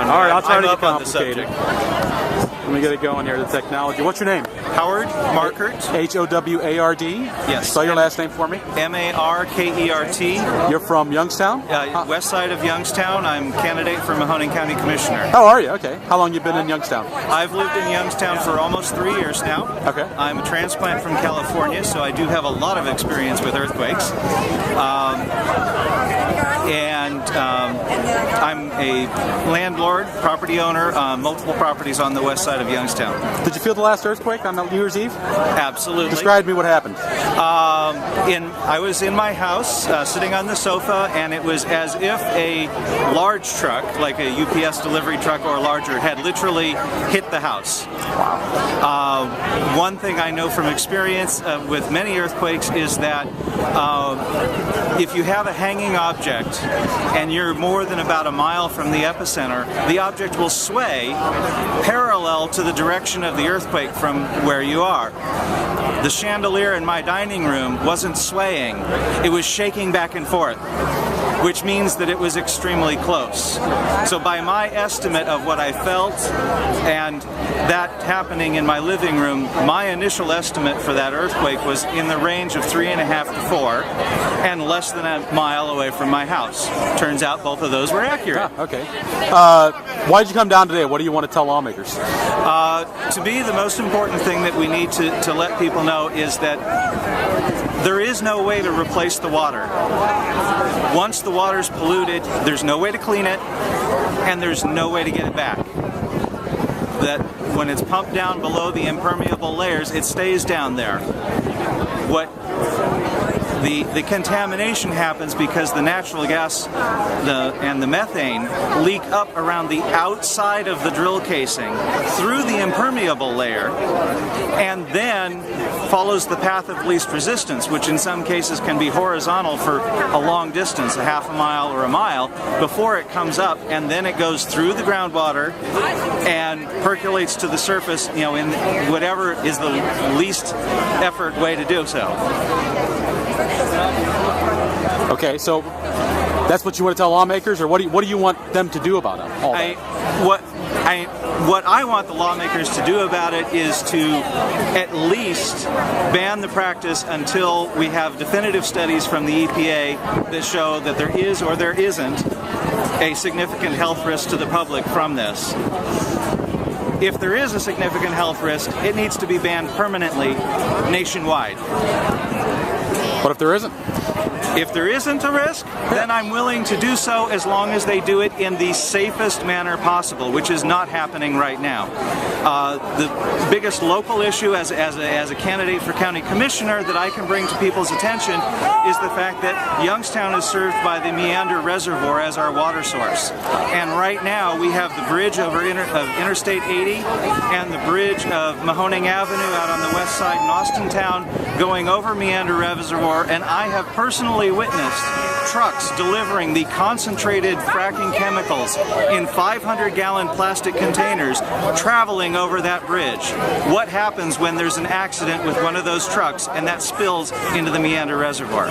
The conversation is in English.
All right, I'll try to get on the complicated. subject. Let me get it going here, the technology. What's your name? Howard Markert. H-O-W-A-R-D? Yes. Spell your last name for me. M-A-R-K-E-R-T. You're from Youngstown? West side of Youngstown. I'm candidate for Mahoning County Commissioner. Oh, are you? Okay. How long you been in Youngstown? I've lived in Youngstown for almost 3 years now. Okay. I'm a transplant from California, so I do have a lot of experience with earthquakes. I'm a landlord, property owner, multiple properties on the west side of Youngstown. Did you feel the last earthquake on New Year's Eve? Absolutely. Describe me what happened. I was in my house, sitting on the sofa, and it was as if a large truck, like a UPS delivery truck or larger, had literally hit the house. Wow. One thing I know from experience with many earthquakes is that if you have a hanging object and you're more than about a mile from the epicenter, the object will sway parallel to the direction of the earthquake from where you are. The chandelier in my dining room wasn't swaying, it was shaking back and forth, which means that it was extremely close. So by my estimate of what I felt and that happening in my living room, my initial estimate for that earthquake was in the range of 3.5 to 4 and less than a mile away from my house. Turns out both of those were accurate. Ah, okay. Why did you come down today? What do you want to tell lawmakers? To me, the most important thing that we need to let people know is that there is no way to replace the water. Once the water's polluted, there's no way to clean it, and there's no way to get it back. That when it's pumped down below the impermeable layers, it stays down there. The contamination happens because the natural gas and the methane leak up around the outside of the drill casing through the impermeable layer and then follows the path of least resistance, which in some cases can be horizontal for a long distance, a half a mile or a mile, before it comes up, and then it goes through the groundwater and percolates to the surface, in whatever is the least effort way to do so. Okay, so that's what you want to tell lawmakers, or what do you want them to do about all that? What I want the lawmakers to do about it is to at least ban the practice until we have definitive studies from the EPA that show that there is or there isn't a significant health risk to the public from this. If there is a significant health risk, it needs to be banned permanently nationwide. What if there isn't? If there isn't a risk, then I'm willing to do so as long as they do it in the safest manner possible, which is not happening right now. The biggest local issue as a candidate for county commissioner that I can bring to people's attention is the fact that Youngstown is served by the Meander Reservoir as our water source. And right now we have the bridge over Interstate 80 and the bridge of Mahoning Avenue out on the west side in Austintown going over Meander Reservoir, and I have personally witnessed trucks delivering the concentrated fracking chemicals in 500-gallon plastic containers traveling over that bridge. What happens when there's an accident with one of those trucks and that spills into the Meander Reservoir?